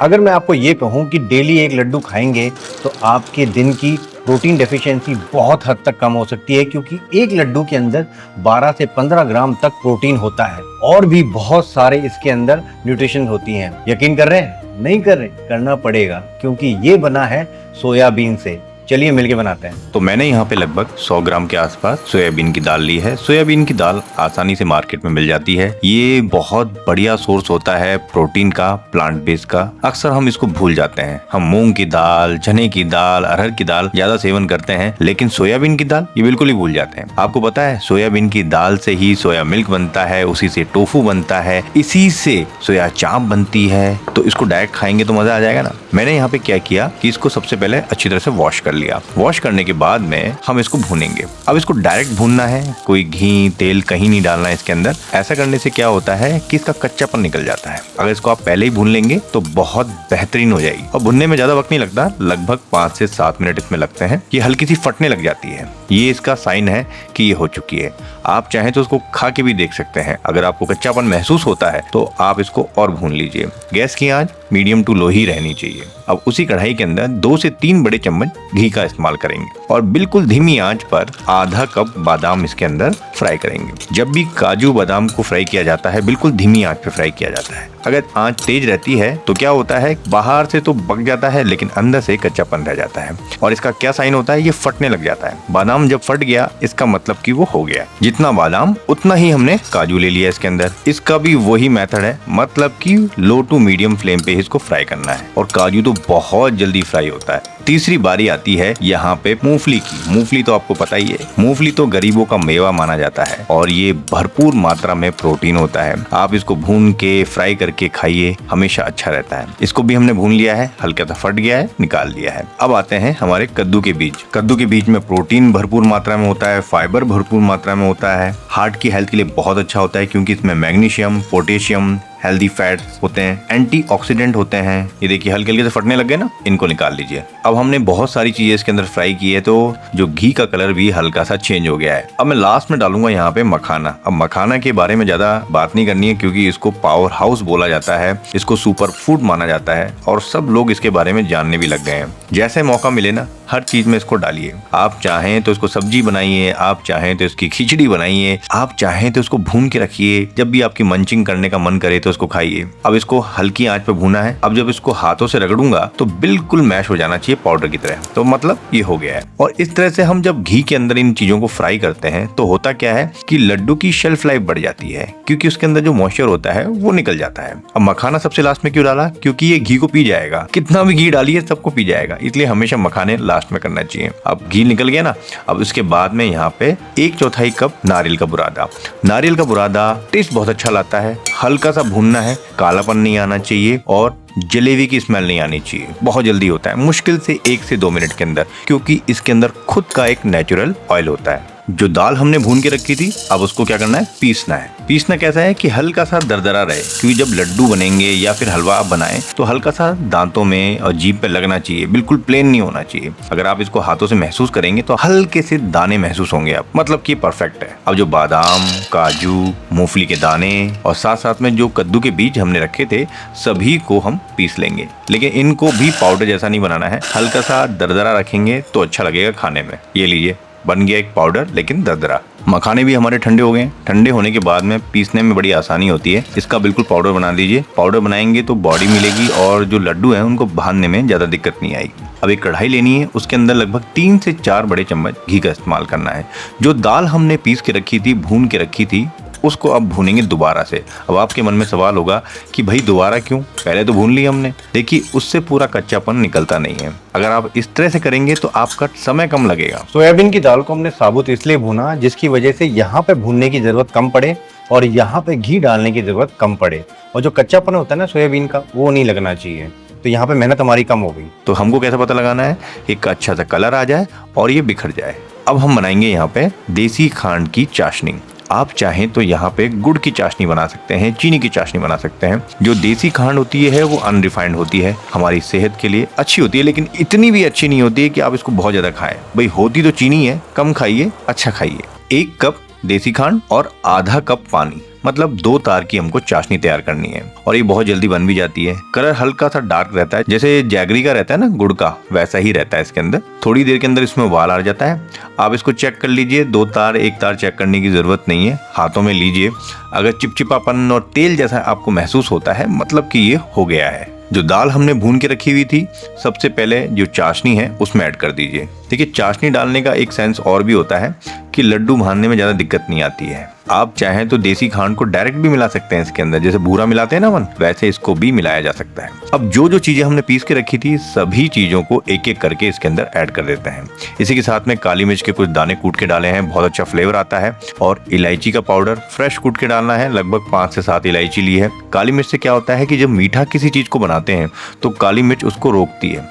अगर मैं आपको ये कहूँ कि डेली एक लड्डू खाएंगे तो आपके दिन की प्रोटीन डेफिशिएंसी बहुत हद तक कम हो सकती है, क्योंकि एक लड्डू के अंदर 12 से 15 ग्राम तक प्रोटीन होता है और भी बहुत सारे इसके अंदर न्यूट्रिशन होती हैं। यकीन कर रहे हैं? नहीं कर रहे? करना पड़ेगा, क्योंकि ये बना है सोयाबीन से। चलिए मिलके बनाते हैं। तो मैंने यहाँ पे लगभग 100 ग्राम के आसपास सोयाबीन की दाल ली है। सोयाबीन की दाल आसानी से मार्केट में मिल जाती है। ये बहुत बढ़िया सोर्स होता है प्रोटीन का, प्लांट बेस का। अक्सर हम इसको भूल जाते हैं। हम मूंग की दाल, चने की दाल, अरहर की दाल ज्यादा सेवन करते हैं, लेकिन सोयाबीन की दाल ये बिल्कुल ही भूल जाते हैं। आपको पता है सोयाबीन की दाल से ही सोया मिल्क बनता है, उसी से टोफू बनता है, इसी से सोया चाप बनती है। तो इसको डायरेक्ट खाएंगे तो मजा आ जाएगा ना। मैंने यहाँ पे क्या किया कि इसको सबसे पहले अच्छी तरह से वॉश कर लिया। वॉश करने के बाद में हम इसको भूनेंगे। अब इसको डायरेक्ट भूनना है, कोई घी तेल कहीं नहीं डालना है इसके अंदर। ऐसा करने से क्या होता है कि इसका कच्चापन निकल जाता है। अगर इसको आप पहले ही भून लेंगे तो बहुत बेहतरीन हो जाएगी। और भुनने में ज्यादा वक्त नहीं लगता, लगभग 5 से 7 मिनट इसमें लगते हैं। ये हल्की सी फटने लग जाती है, ये इसका साइन है कि ये हो चुकी है। आप चाहें तो उसको खा के भी देख सकते हैं। अगर आपको कच्चापन महसूस होता है तो आप इसको और भून लीजिए। गैस की आंच मीडियम टू लो ही रहनी चाहिए। अब उसी कढ़ाई के अंदर 2 से 3 बड़े चम्मच घी का इस्तेमाल करेंगे और बिल्कुल धीमी आंच पर आधा कप बादाम इसके अंदर फ्राई करेंगे। जब भी काजू बादाम को फ्राई किया जाता है बिल्कुल धीमी आंच पे फ्राई किया जाता है। अगर आंच तेज रहती है तो क्या होता है, बाहर से तो पक जाता है लेकिन अंदर से कच्चापन रह जाता है। और इसका क्या साइन होता है, ये फटने लग जाता है। बादाम जब फट गया इसका मतलब कि वो हो गया। जितना बादाम उतना ही हमने काजू ले लिया इसके अंदर। इसका भी वही मेथड है, मतलब कि लो टू मीडियम फ्लेम पे इसको फ्राई करना है। और काजू तो बहुत जल्दी फ्राई होता है। तीसरी बारी आती है यहाँ पे मूंगफली की। मूंगफली तो आपको पता ही है, मूंगफली तो गरीबों का मेवा माना जाता है और ये भरपूर मात्रा में प्रोटीन होता है। आप इसको भून के फ्राई करके खाइए, हमेशा अच्छा रहता है। इसको भी हमने भून लिया है, हल्का सा फट गया है, निकाल लिया है। अब आते हैं हमारे कद्दू के बीज। कद्दू के बीज में प्रोटीन भरपूर मात्रा में होता है, फाइबर भरपूर मात्रा में होता है, हार्ट की हेल्थ के लिए बहुत अच्छा होता है, क्योंकि इसमें मैग्नीशियम, पोटेशियम, हेल्दी फैट्स होते हैं, एंटीऑक्सीडेंट होते हैं। ये देखिए हल्के हल्के से फटने लग गए ना, इनको निकाल लीजिए। अब हमने बहुत सारी चीजें इसके अंदर फ्राई की है, तो जो घी का कलर भी हल्का सा चेंज हो गया है। अब मैं लास्ट में डालूंगा यहाँ पे मखाना। अब मखाना के बारे में ज्यादा बात नहीं करनी है, क्योंकि इसको पावर हाउस बोला जाता है, इसको सुपर फूड माना जाता है और सब लोग इसके बारे में जानने भी लग गए हैं। जैसे मौका मिले ना हर चीज में इसको डालिए। आप चाहें तो इसको सब्जी बनाइए, आप चाहें तो इसकी खिचड़ी बनाइए, आप चाहें तो इसको भून के रखिए। जब भी आपकी मंचिंग करने का मन करे तो इसको खाइए। अब इसको हल्की आंच पे भूना है। अब जब इसको हाथों से रगड़ूंगा तो बिल्कुल मैश हो जाना चाहिए पाउडर की तरह। तो मतलब ये हो गया है। और इस तरह से हम जब घी के अंदर इन चीजों को फ्राई करते हैं तो होता क्या है कि लड्डू की शेल्फ लाइफ बढ़ जाती है, क्योंकि उसके अंदर जो मॉइस्चर होता है वो निकल जाता है। अब मखाना सबसे लास्ट में क्यों डाला, क्योंकि ये घी को पी जाएगा। कितना भी घी डालिए सबको पी जाएगा, इसलिए हमेशा मखाने लास्ट में करना चाहिए। अब घी निकल गया ना, अब उसके बाद में यहाँ पे 1/4 कप नारियल का बुरादा। नारियल का बुरादा टेस्ट बहुत अच्छा लाता है। हल्का सा भूनना है, कालापन नहीं आना चाहिए और जलेबी की स्मेल नहीं आनी चाहिए। बहुत जल्दी होता है, मुश्किल से 1 से 2 मिनट के अंदर, क्योंकि इसके अंदर खुद का एक नेचुरल ऑयल होता है। जो दाल हमने भून के रखी थी, अब उसको क्या करना है, पीसना है। पीसना कैसा है कि हल्का सा दरदरा रहे, क्योंकि जब लड्डू बनेंगे या फिर हलवा आप बनाएं तो हल्का सा दांतों में और जीभ पे लगना चाहिए, बिल्कुल प्लेन नहीं होना चाहिए। अगर आप इसको हाथों से महसूस करेंगे तो हल्के से दाने महसूस होंगे आप, मतलब कि परफेक्ट है। अब जो बादाम, काजू, मूंगफली के दाने और साथ साथ में जो कद्दू के बीज हमने रखे थे, सभी को हम पीस लेंगे। लेकिन इनको भी पाउडर जैसा नहीं बनाना है, हल्का सा दरदरा रखेंगे तो अच्छा लगेगा खाने में। ये लीजिए, बन गया एक पाउडर, लेकिन दरदरा। मखाने भी हमारे ठंडे हो गए। ठंडे होने के बाद में पीसने में बड़ी आसानी होती है। इसका बिल्कुल पाउडर बना दीजिए। पाउडर बनाएंगे तो बॉडी मिलेगी और जो लड्डू हैं उनको बांधने में ज़्यादा दिक्कत नहीं आएगी। अब एक कढ़ाई लेनी है, उसके अंदर लगभग 3 से 4 बड़े चम्मच घी का इस्तेमाल करना है। जो दाल हमने पीस के रखी थी, भून के रखी थी, उसको अब भूनेंगे दोबारा से। अब आपके मन में सवाल होगा कि भाई दोबारा क्यों, पहले तो भून लिया हमने। देखिए उससे पूरा कच्चापन निकलता नहीं है। अगर आप इस तरह से करेंगे तो आपका समय कम लगेगा। सोयाबीन की दाल को हमने साबुत इसलिए भूना जिसकी वजह से यहाँ पे भूनने की जरूरत कम पड़े और यहाँ पे घी डालने की जरूरत कम पड़े, और जो कच्चापन होता है ना सोयाबीन का, वो नहीं लगना चाहिए। तो यहाँ पे मेहनत हमारी कम हो गई। तो हमको कैसे पता लगाना है, एक अच्छा सा कलर आ जाए और ये बिखर जाए। अब हम बनाएंगे यहाँ पे देसी खांड की चाशनी। आप चाहें तो यहाँ पे गुड़ की चाशनी बना सकते हैं, चीनी की चाशनी बना सकते हैं। जो देसी खांड होती है वो अनरिफाइंड होती है, हमारी सेहत के लिए अच्छी होती है, लेकिन इतनी भी अच्छी नहीं होती है कि आप इसको बहुत ज्यादा खाएं। भाई होती तो चीनी है, कम खाइए, अच्छा खाइए। 1 कप देसी खांड और आधा कप पानी, मतलब 2 तार की हमको चाशनी तैयार करनी है और ये बहुत जल्दी बन भी जाती है। कलर हल्का सा डार्क रहता है, जैसे जैगरी का रहता है ना, गुड़ का, वैसा ही रहता है इसके अंदर। थोड़ी देर के अंदर इसमें उबाल आ जाता है। आप इसको चेक कर लीजिए, 2 तार 1 तार चेक करने की जरूरत नहीं है। हाथों में लीजिए, अगर चिपचिपापन और तेल जैसा आपको महसूस होता है मतलब कि ये हो गया है। जो दाल हमने भून के रखी हुई थी, सबसे पहले जो चाशनी है उसमें ऐड कर दीजिए। देखिए, चाशनी डालने का एक सेंस और भी होता है कि लड्डू भानने में ज़्यादा दिक्कत नहीं आती है। आप चाहें तो देसी खांड को डायरेक्ट भी मिला सकते हैं इसके अंदर, जैसे बूरा मिलाते हैं ना अपन, वैसे इसको भी मिलाया जा सकता है। अब जो जो चीज़ें हमने पीस के रखी थी, सभी चीज़ों को एक एक करके इसके अंदर ऐड कर देते हैं। इसी के साथ में काली मिर्च के कुछ दाने कूट के डाले हैं, बहुत अच्छा फ्लेवर आता है। और इलायची का पाउडर फ्रेश कूट के डालना है, लगभग 5 से 7 इलायची ली है। काली मिर्च से क्या होता है कि जब मीठा किसी चीज़ को बनाते हैं तो काली मिर्च उसको रोकती है,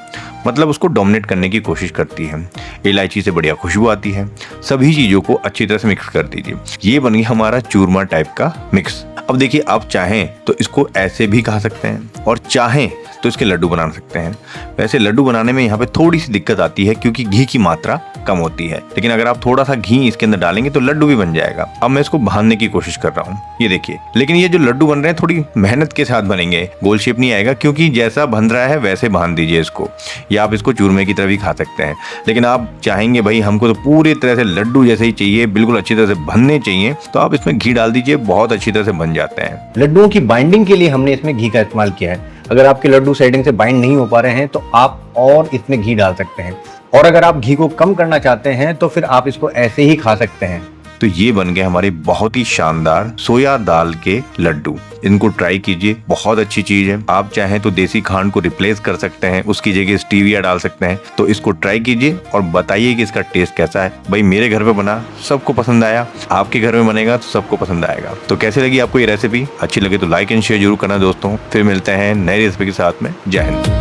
मतलब उसको डोमिनेट करने की कोशिश करती है। इलायची से बढ़िया खुशबू आती है। सभी चीज़ों को अच्छी तरह से मिक्स कर दीजिए। ये बन गया हमारा चूरमा टाइप का मिक्स। अब देखिए, आप चाहें तो इसको ऐसे भी खा सकते हैं और चाहें तो इसके लड्डू बना सकते हैं। वैसे लड्डू बनाने में यहाँ पे थोड़ी सी दिक्कत आती है क्योंकि घी की मात्रा कम होती है, लेकिन अगर आप थोड़ा सा घी इसके अंदर डालेंगे तो लड्डू भी बन जाएगा। अब मैं इसको भानने की कोशिश कर रहा हूँ, ये देखिए। लेकिन ये जो लड्डू बन रहे हैं थोड़ी मेहनत के साथ बनेंगे, गोल शेप नहीं आएगा, क्योंकि जैसा बन रहा है वैसे बांध दीजिए इसको, या आप इसको चूरमे की तरह भी खा सकते हैं। लेकिन आप चाहेंगे भाई हमको तो पूरी तरह से लड्डू जैसे ही चाहिए, बिल्कुल अच्छी तरह से बनने चाहिए, तो आप इसमें घी डाल दीजिए, बहुत अच्छी तरह से बन जाते हैं। लड्डुओं की बाइंडिंग के लिए हमने इसमें घी का इस्तेमाल किया है। अगर आपके लड्डू साइडिंग से बाइंड नहीं हो पा रहे हैं तो आप और इसमें घी डाल सकते हैं, और अगर आप घी को कम करना चाहते हैं तो फिर आप इसको ऐसे ही खा सकते हैं। तो ये बन गए हमारे बहुत ही शानदार सोया दाल के लड्डू। इनको ट्राई कीजिए, बहुत अच्छी चीज है। आप चाहें तो देसी खांड को रिप्लेस कर सकते हैं, उसकी जगह स्टीविया डाल सकते हैं। तो इसको ट्राई कीजिए और बताइए कि इसका टेस्ट कैसा है। भाई मेरे घर पे बना, सबको पसंद आया, आपके घर में बनेगा तो सबको पसंद आएगा। तो कैसी लगी आपको ये रेसिपी? अच्छी लगे तो लाइक एंड शेयर जरूर करना दोस्तों। फिर मिलते हैं नई रेसिपी के साथ में। जय हिंद।